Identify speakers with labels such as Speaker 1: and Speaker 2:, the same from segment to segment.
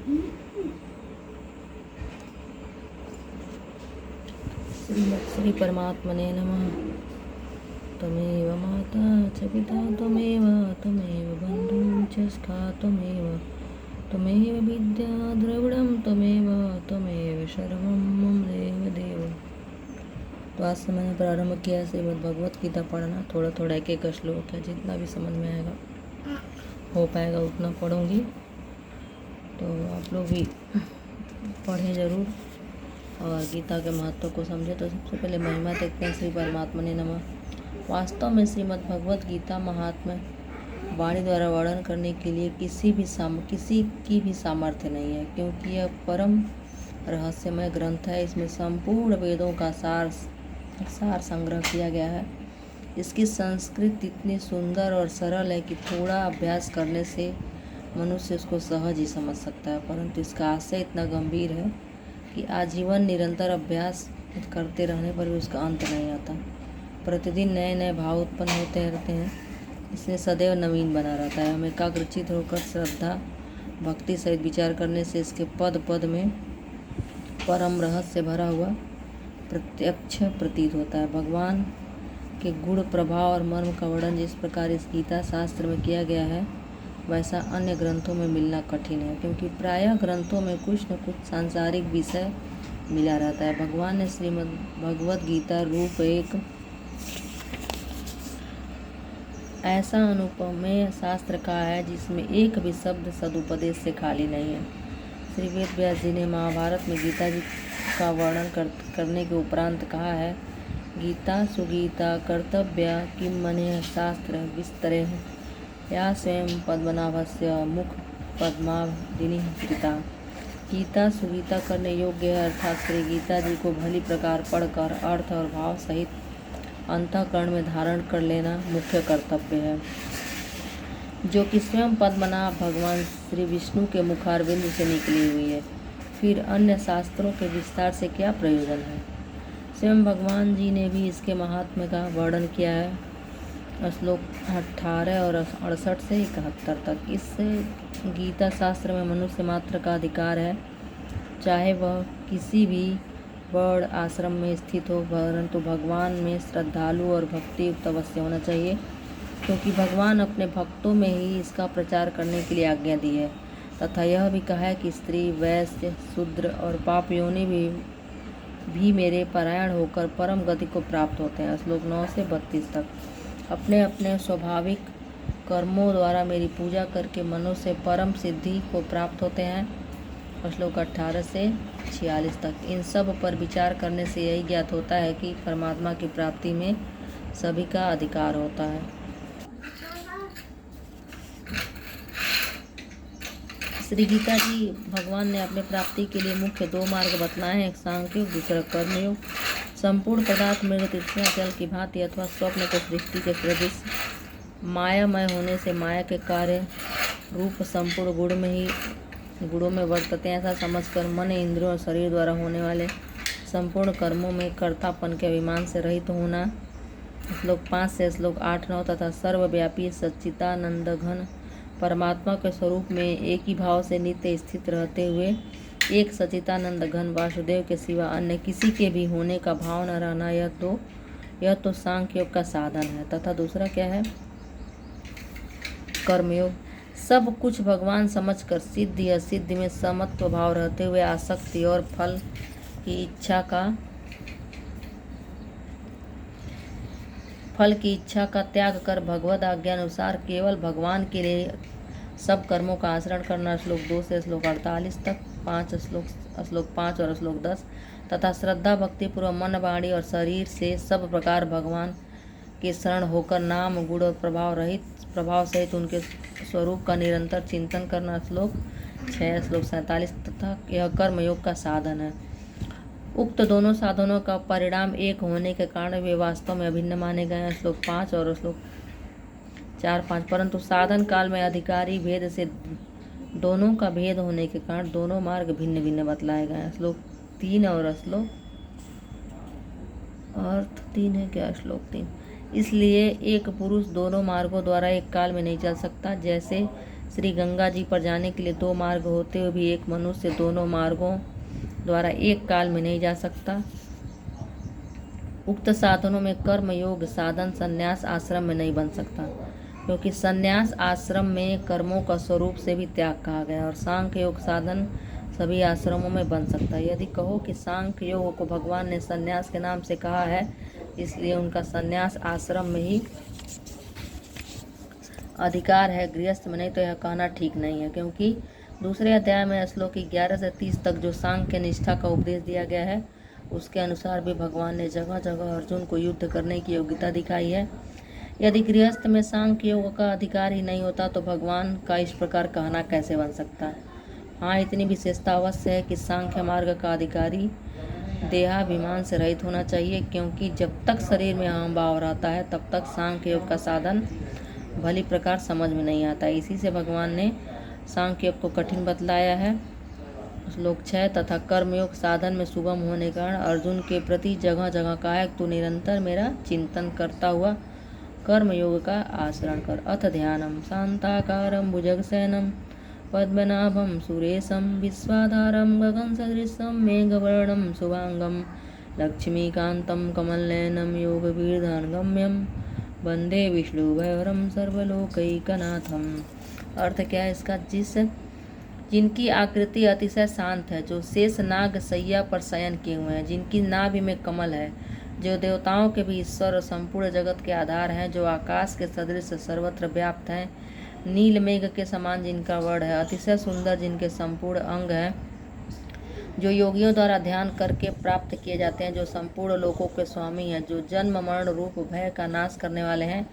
Speaker 1: श्री परमात्मने नमः। त्वमेव माता च पिता त्वमेव बन्धुः च सखा त्वमेव विद्या द्रविणं त्वमेव सर्वं मम देव। तो आज से मैंने प्रारंभ किया है श्रीमद् भगवत गीता पढ़ना। थोड़ा थोड़ा एक एक श्लोक है, जितना भी समझ में आएगा हो पाएगा उतना पढ़ूंगी। तो आप लोग भी पढ़ें ज़रूर और गीता के महत्व को समझे। तो सबसे पहले महिमा देखते हैं श्री परमात्मने नमः। वास्तव में श्रीमद् भगवत गीता महात्म्य वाणी द्वारा वर्णन करने के लिए किसी की भी सामर्थ्य नहीं है, क्योंकि यह परम रहस्यमय ग्रंथ है। इसमें संपूर्ण वेदों का सार संग्रह किया गया है। इसकी संस्कृत इतनी सुंदर और सरल है कि थोड़ा अभ्यास करने से मनुष्य उसको सहज ही समझ सकता है, परंतु इसका आशय इतना गंभीर है कि आजीवन निरंतर अभ्यास करते रहने पर भी उसका अंत नहीं आता। प्रतिदिन नए नए भाव उत्पन्न होते रहते हैं, इसलिए सदैव नवीन बना रहता है। हम एकाग्रचित होकर श्रद्धा भक्ति सहित विचार करने से इसके पद पद में परम रहस्य भरा हुआ प्रत्यक्ष प्रतीत होता है। भगवान के गुण प्रभाव और मर्म का वर्णन जिस प्रकार इस गीता शास्त्र में किया गया है, वैसा अन्य ग्रंथों में मिलना कठिन है, क्योंकि प्रायः ग्रंथों में कुछ न कुछ सांसारिक विषय मिला रहता है। भगवान ने श्रीमद् भगवत गीता रूप एक ऐसा अनुपमेय शास्त्र कहा है जिसमें एक भी शब्द सदुपदेश से खाली नहीं है। श्री वेद व्यास जी ने महाभारत में गीता जी का वर्णन करने के उपरांत कहा है, गीता सुगीता कर्तव्या किम मने शास्त्र विस्तरे या स्वयं पद्मनाभस्य मुख पद्मावदिनी कृता। गीता सुगीता करने योग्य है, अर्थात श्री गीता जी को भली प्रकार पढ़कर अर्थ और भाव सहित अंतःकरण में धारण कर लेना मुख्य कर्तव्य है, जो कि स्वयं पद्मनाभ भगवान श्री विष्णु के मुखारविंद से निकली हुई है। फिर अन्य शास्त्रों के विस्तार से क्या प्रयोजन है। स्वयं भगवान जी ने भी इसके महात्म्य का वर्णन किया है। श्लोक 18 और 68 से 71 तक। इस गीता शास्त्र में मनुष्य मात्र का अधिकार है, चाहे वह किसी भी वर्ण आश्रम में स्थित हो, परंतु भगवान में श्रद्धालु और भक्ति युक्त अवश्य होना चाहिए, क्योंकि भगवान अपने भक्तों में ही इसका प्रचार करने के लिए आज्ञा दी है। तथा यह भी कहा है कि स्त्री, वैश्य, शूद्र और पाप योनि भी मेरे परायण होकर परम गति को प्राप्त होते हैं। श्लोक 9 से 32 तक। अपने अपने स्वाभाविक कर्मों द्वारा मेरी पूजा करके मनुष्य परम सिद्धि को प्राप्त होते हैं। श्लोक 18 से 46 तक। इन सब पर विचार करने से यही ज्ञात होता है कि परमात्मा की प्राप्ति में सभी का अधिकार होता है। श्री गीता जी भगवान ने अपने प्राप्ति के लिए मुख्य 2 मार्ग बतलाए हैं, एक सांख्य योग, दूसरा कर्मयोग। संपूर्ण पदार्थ मृग तृष्णा जल की भांति अथवा स्वप्न के सृष्टि के सदृश मायामय होने से माया के कार्य रूप संपूर्ण गुणों में वर्तते हैं। ऐसा समझकर मन, इंद्रियों और शरीर द्वारा होने वाले संपूर्ण कर्मों में कर्तापन के अभिमान से रहित होना। श्लोक 5 से श्लोक 8-9 तथा सर्वव्यापी सच्चिदानंद घन परमात्मा के स्वरूप में एक ही भाव से नित्य स्थित रहते हुए एक सच्चिदानंद घन वासुदेव के सिवा अन्य किसी के भी होने का भाव न रहना, यह तो सांख्य योग का साधन है। तथा दूसरा क्या है? कर्मयोग। सब कुछ भगवान समझकर सिद्धि असिद्धि में समत्व भाव रहते हुए आसक्ति और फल की इच्छा का त्याग कर भगवद आज्ञानुसार केवल भगवान के लिए सब कर्मों का आचरण करना। श्लोक 2 से श्लोक 48 तक। श्लोक 5 और श्लोक 10। तथा श्रद्धा भक्ति पूर्व मन, वाणी और शरीर से सब प्रकार भगवान के शरण होकर नाम, गुण और प्रभाव सहित उनके स्वरूप का निरंतर चिंतन करना। श्लोक 6 श्लोक 47 तक। यह कर्म योग का साधन है। उक्त दोनों साधनों का परिणाम एक होने के कारण वे वास्तव में अभिन्न माने गए हैं। श्लोक 5 और श्लोक 4-5। परंतु साधन काल में अधिकारी भेद से दोनों का भेद होने के कारण दोनों मार्ग भिन्न भिन्न बतलाए गए हैं। श्लोक 3 और श्लोक अर्थ 3 है क्या? श्लोक 3। इसलिए एक पुरुष दोनों मार्गों द्वारा एक काल में नहीं चल सकता। जैसे श्री गंगा जी पर जाने के लिए 2 मार्ग होते हुए भी एक मनुष्य दोनों मार्गों द्वारा एक काल में नहीं जा सकता। उक्त साधनों में कर्म योग साधन संन्यास आश्रम में नहीं बन सकता, क्योंकि संन्यास आश्रम में कर्मों का स्वरूप से भी त्याग कहा गया, और सांख्य योग साधन सभी आश्रमों में बन सकता है। यदि कहो कि सांख्य योग को भगवान ने संन्यास के नाम से कहा है, इसलिए उनका संन्यास आश्रम में ही अधिकार है, गृहस्थ में नहीं, तो यह कहना ठीक नहीं है। क्योंकि दूसरे अध्याय में श्लोक 11 से 30 तक जो सांख्य निष्ठा का उपदेश दिया गया है, उसके अनुसार भी भगवान ने जगह जगह अर्जुन को युद्ध करने की योग्यता दिखाई है। यदि गृहस्थ में सांख्य योग का अधिकार ही नहीं होता तो भगवान का इस प्रकार कहना कैसे बन सकता है। हाँ, इतनी विशेषता अवश्य है कि सांख्य मार्ग का अधिकारी देहाभिमान से रहित होना चाहिए, क्योंकि जब तक शरीर में अहम भाव रहता है तब तक सांख्य योग का साधन भली प्रकार समझ में नहीं आता। इसी से भगवान ने सांख्य योग को कठिन बतलाया है। श्लोक 6 तथा कर्मयोग साधन में सुगम होने के कारण अर्जुन के प्रति जगह जगह कहा है, तू निरंतर मेरा चिंतन करता हुआ कर्मयोग का आचरण कर। अथ ध्यानम शांताकारं भुजगशयनं पद्मनाभं सुरेशं विश्वाधारं गगनसदृशं मेघवर्णं शुभांगं लक्ष्मीकान्तं कमलनयनं योगवीर्धनगम्यं वंदे विष्णुभैरवं सर्वलोकैकनाथम। अर्थ क्या है इसका? जिनकी आकृति अतिशय शांत है, जो शेष नाग सैया पर शयन किए हुए हैं, जिनकी नाभि में कमल है, जो देवताओं के भी ईश्वर और संपूर्ण जगत के आधार हैं, जो आकाश के सदृश सर्वत्र व्याप्त हैं, नील मेघ के समान जिनका वर्ण है, अतिशय सुंदर जिनके संपूर्ण अंग हैं, जो योगियों द्वारा ध्यान करके प्राप्त किए जाते हैं, जो संपूर्ण लोकों के स्वामी हैं, जो जन्म मरण रूप भय का नाश करने वाले हैं,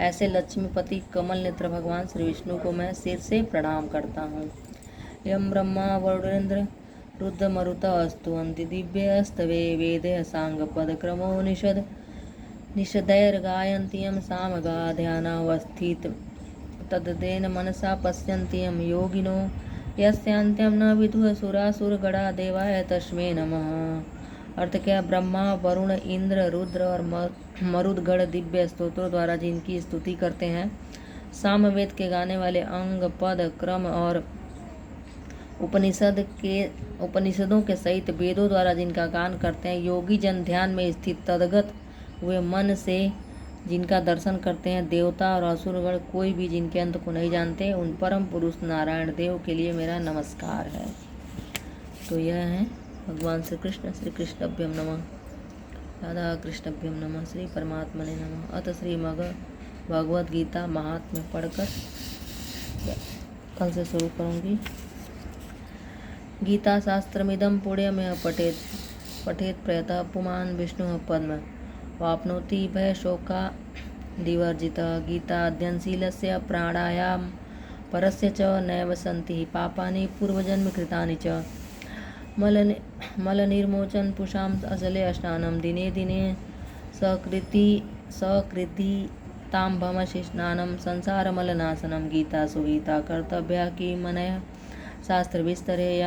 Speaker 1: ऐसे लक्ष्मीपति कमल नेत्र भगवान श्री विष्णु को मैं सिर से प्रणाम करता हूँ। यम ब्रह्मा वरुणेन्द्र रुद्र मरुतः स्तुवन्ति दिव्यस्तवे वेदे सांग पद क्रमो निषदैर्गायन्ति यम सामगा ध्यानावस्थित तद्देन मनसा पश्यन्ति यम योगिनो यस्यांत्यं न विदुः सुरासुरगणा देवाय तस्मै नमः। अर्थ क्या? ब्रह्मा वरुण इंद्र रुद्र और मरुदगण दिव्य स्तोत्रों द्वारा जिनकी स्तुति करते हैं, सामवेद के गाने वाले अंग पद क्रम और उपनिषदों के सहित वेदों द्वारा जिनका गान करते हैं, योगी जन ध्यान में स्थित तदगत हुए मन से जिनका दर्शन करते हैं, देवता और असुरगण कोई भी जिनके अंत को नहीं जानते, उन परम पुरुष नारायण देव के लिए मेरा नमस्कार है। तो यह है भगवान श्री कृष्णभ्यम नमः, राधा कृष्णभ्यम नमः, श्री परमात्मने नमः। अत श्री भगवद गीता महात्म्य पढ़कर कल से शुरू करूँगी। गीता शास्त्रमिदं पुण्यमेव पठेत प्रयतः पुमान् विष्णुः पद्म वाप्नोति भयशोका दिवर्जितः। गीता अध्ययनशीलस्य प्राणायाम परस्य च नैव सन्ति पापानि पूर्वजन्म कृतानि च। मलनिर्मोचन पुषाम् अजले स्नानं दिने दिने सकृतिताम्भमसि स्नानं संसारमलनाशनं। गीता सुगीता कर्तव्या किमनया शास्त्रविस्तरे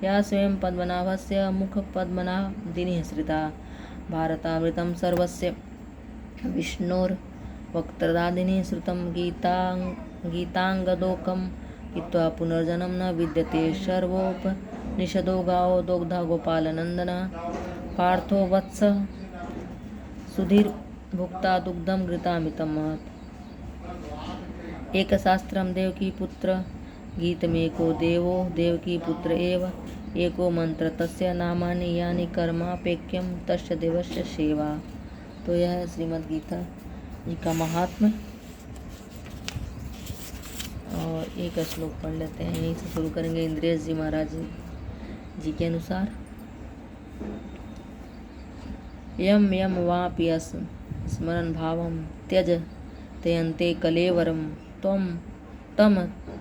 Speaker 1: या स्वयं पद्मनाभस्य मुखपद्मनादिनीः श्रिता। भारतामृतं सर्वस्य विष्णोर्वक्त्रदादिनी श्रुतं। गीताङ्गदोकं हित्वा पुनर्जन्म न विद्यते। सर्वोपनिषदो गावो दोग्धा गोपालनन्दनः। पार्थो वत्स सुधीर्भुक्ता दुग्धं घृतामृतं महत्। एकशास्त्रं देवकी पुत्र गीतमेको देवो देवकी पुत्र एव। एको मंत्र तस्य नामानि यानि कर्मापेक्यम तस्य देवस्य सेवा। तो यह है श्रीमद् गीता जी का महात्म्य। और एक श्लोक पढ़ लेते हैं, यहीं से शुरू करेंगे। इंद्रेश जी महाराज जी के अनुसार, यम यम वापि स्मरण भावम त्यज त्यन्ते कलेवरम तम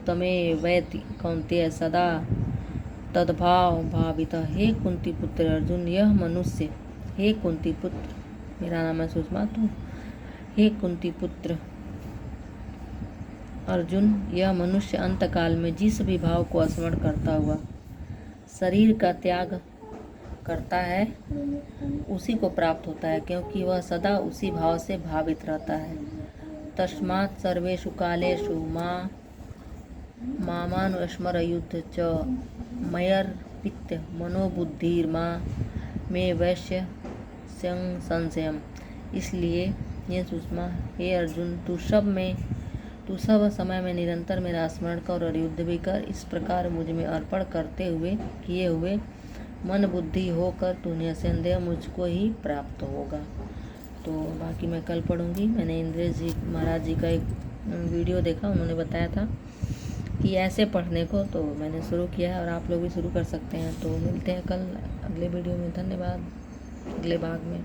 Speaker 1: तमेवैति कौन्तेय सदा तद्भाव भावितः। हे कुंती पुत्र अर्जुन, यह मनुष्य, हे कुंती पुत्र, मेरा नाम है सुषमा, तो हे कुंती पुत्र अर्जुन, यह मनुष्य अंतकाल में जिस भी भाव को स्मरण करता हुआ शरीर का त्याग करता है, उसी को प्राप्त होता है, क्योंकि वह सदा उसी भाव से भावित रहता है। तस्मात् सर्वेषु कालेषु मां मामानुस्मरयुद्ध च मयर्पित्य मनोबुद्धिर्मा मे वैश्य संशयम। इसलिए ये सुषमा, हे अर्जुन, तू सब समय में निरंतर मेरा स्मरण कर और युद्ध भी कर। इस प्रकार मुझ में अर्पण किए हुए मन बुद्धि होकर तू निसंदेह मुझको ही प्राप्त होगा। तो बाकी मैं कल पढ़ूंगी। मैंने इंद्रेश जी महाराज जी का एक वीडियो देखा, उन्होंने बताया था कि ऐसे पढ़ने को, तो मैंने शुरू किया है और आप लोग भी शुरू कर सकते हैं। तो मिलते हैं कल अगले वीडियो में। धन्यवाद। अगले भाग में।